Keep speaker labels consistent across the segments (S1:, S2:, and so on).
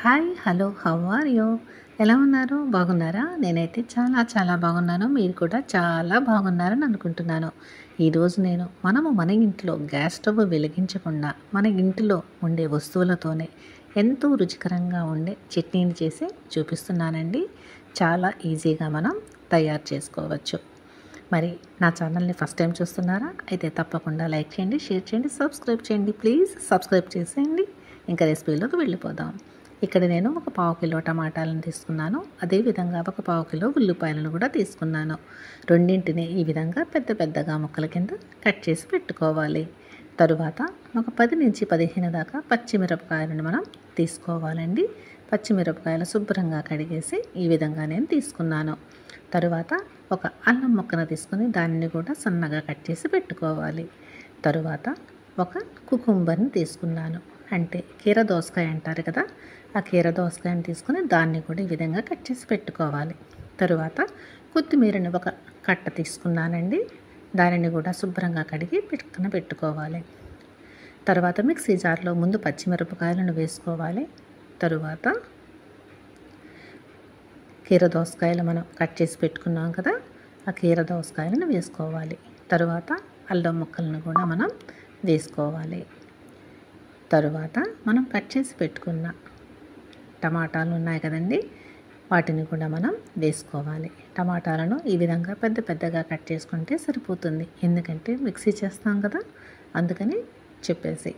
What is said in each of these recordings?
S1: Hi hello how are you? ఎలా ఉన్నారు? బాగున్నారా? నేనైతే చాలా చాలా బాగున్నాను. మీరు కూడా చాలా బాగున్నారని అనుకుంటున్నాను. ఈరోజు మనము మన ఇంట్లో గ్యాస్ స్టవ్ వెలిగించకుండా మన ఇంటిలో ఉండే వస్తువులతోనే ఎంతో రుచికరంగా ఉండే చట్నీని చేసి చూపిస్తున్నానండి. చాలా ఈజీగా మనం తయారు చేసుకోవచ్చు. మరి నా ఛానల్ని ఫస్ట్ టైం చూస్తున్నారా? అయితే తప్పకుండా లైక్ చేయండి, షేర్ చేయండి, సబ్స్క్రైబ్ చేయండి. ప్లీజ్ సబ్స్క్రైబ్ చేసేయండి. ఇంకా రెసిపీలోకి వెళ్ళిపోదాం. ఇక్కడ నేను ఒక పావు కిలో టమాటాలను తీసుకున్నాను. అదేవిధంగా ఒక పావు కిలో ఉల్లిపాయలను కూడా తీసుకున్నాను. రెండింటిని ఈ విధంగా పెద్ద పెద్దగా ముక్కల కింద కట్ చేసి పెట్టుకోవాలి. తరువాత ఒక 10 నుంచి 15 దాకా పచ్చిమిరపకాయలను మనం తీసుకోవాలండి. పచ్చిమిరపకాయలు శుభ్రంగా కడిగేసి ఈ విధంగా నేను తీసుకున్నాను. తరువాత ఒక అల్లం ముక్కను తీసుకొని దానిని కూడా సన్నగా కట్ చేసి పెట్టుకోవాలి. తరువాత ఒక కుకుంబర్ని తీసుకున్నాను. అంటే కీర దోసకాయ అంటారు కదా, ఆ కీర దోసకాయని తీసుకొని దాన్ని కూడా ఈ విధంగా కట్ చేసి పెట్టుకోవాలి. తరువాత కొత్తిమీరని ఒక కట్ట తీసుకున్నానండి. దానిని కూడా శుభ్రంగా కడిగి పక్కన పెట్టుకోవాలి. తర్వాత మిక్సీ జార్లో ముందు పచ్చిమిరపకాయలను వేసుకోవాలి. తరువాత కీర దోసకాయలు మనం కట్ చేసి పెట్టుకున్నాం కదా, ఆ కీర దోసకాయలను వేసుకోవాలి. తరువాత అల్లం ముక్కలను కూడా మనం వేసుకోవాలి. తరువాత మనం కట్ చేసి పెట్టుకున్న టమాటాలు ఉన్నాయి కదండి, వాటిని కూడా మనం వేసుకోవాలి. టమాటాలను ఈ విధంగా పెద్ద పెద్దగా కట్ చేసుకుంటే సరిపోతుంది. ఎందుకంటే మిక్సీ చేస్తాం కదా, అందుకని చెప్పేసి.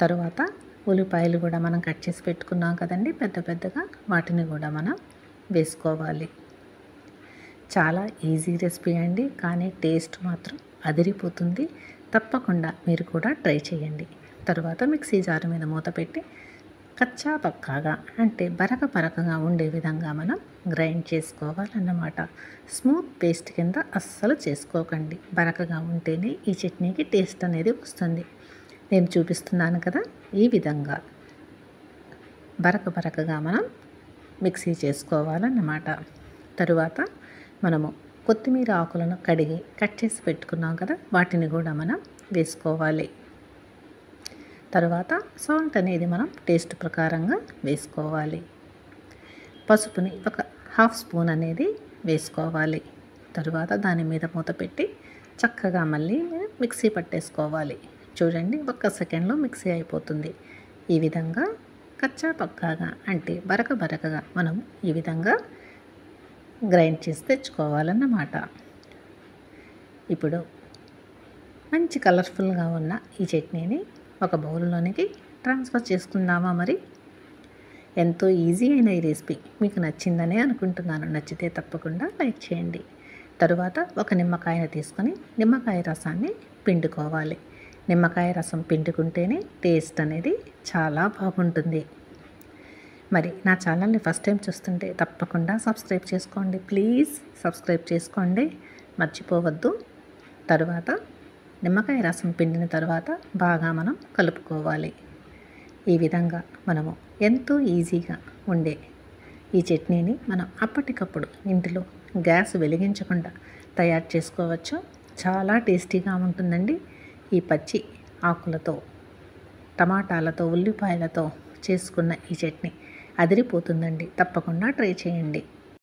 S1: తరువాత ఉల్లిపాయలు కూడా మనం కట్ చేసి పెట్టుకున్నాం కదండి పెద్ద పెద్దగా, వాటిని కూడా మనం వేసుకోవాలి. చాలా ఈజీ రెసిపీ అండి, కానీ టేస్ట్ మాత్రం అదిరిపోతుంది. తప్పకుండా మీరు కూడా ట్రై చేయండి. తరువాత మిక్సీ జారు మీద మూత పెట్టి కచ్చా పక్కాగా అంటే బరక బరకగా ఉండే విధంగా మనం గ్రైండ్ చేసుకోవాలన్నమాట. స్మూత్ పేస్ట్ కింద అస్సలు చేసుకోకండి. బరకగా ఉంటేనే ఈ చట్నీకి టేస్ట్ అనేది వస్తుంది. నేను చూపిస్తున్నాను కదా, ఈ విధంగా బరక బరకగా మనం మిక్సీ చేసుకోవాలన్నమాట. తరువాత మనము కొత్తిమీర ఆకులను కడిగి కట్ చేసి పెట్టుకున్నాం కదా, వాటిని కూడా మనం వేసుకోవాలి. తర్వాత సాల్ట్ అనేది మనం టేస్ట్ ప్రకారంగా వేసుకోవాలి. పసుపుని ఒక హాఫ్ స్పూన్ అనేది వేసుకోవాలి. తరువాత దాని మీద మూత పెట్టి చక్కగా మళ్ళీ మిక్సీ పట్టేసుకోవాలి. చూడండి, ఒక్క సెకండ్లో మిక్సీ అయిపోతుంది. ఈ విధంగా కచ్చా పక్కాగా అంటే బరక బరకగా మనం ఈ విధంగా గ్రైండ్ చేసి తెచ్చుకోవాలన్నమాట. ఇప్పుడు మంచి కలర్ఫుల్గా ఉన్న ఈ చట్నీని ఒక బౌల్లోనికి ట్రాన్స్ఫర్ చేసుకుందామా? మరి ఎంతో ఈజీ అయిన ఈ రెసిపీ మీకు నచ్చిందనే అనుకుంటున్నాను. నచ్చితే తప్పకుండా లైక్ చేయండి. తరువాత ఒక నిమ్మకాయను తీసుకొని నిమ్మకాయ రసాన్ని పిండుకోవాలి. నిమ్మకాయ రసం పిండుకుంటేనే టేస్ట్ అనేది చాలా బాగుంటుంది. మరి నా ఛానల్ని ఫస్ట్ టైం చూస్తుంటే తప్పకుండా సబ్స్క్రైబ్ చేసుకోండి. ప్లీజ్ సబ్స్క్రైబ్ చేసుకోండి, మర్చిపోవద్దు. తరువాత నిమ్మకాయ రసం పిండిన తర్వాత బాగా మనం కలుపుకోవాలి. ఈ విధంగా మనము ఎంతో ఈజీగా ఉండే ఈ చట్నీని మనం అప్పటికప్పుడు ఇంటిలో గ్యాస్ వెలిగించకుండా తయారు చేసుకోవచ్చు. చాలా టేస్టీగా ఉంటుందండి. ఈ పచ్చి ఆకులతో, టమాటాలతో, ఉల్లిపాయలతో చేసుకున్న ఈ చట్నీ అదిరిపోతుందండి. తప్పకుండా ట్రై చేయండి.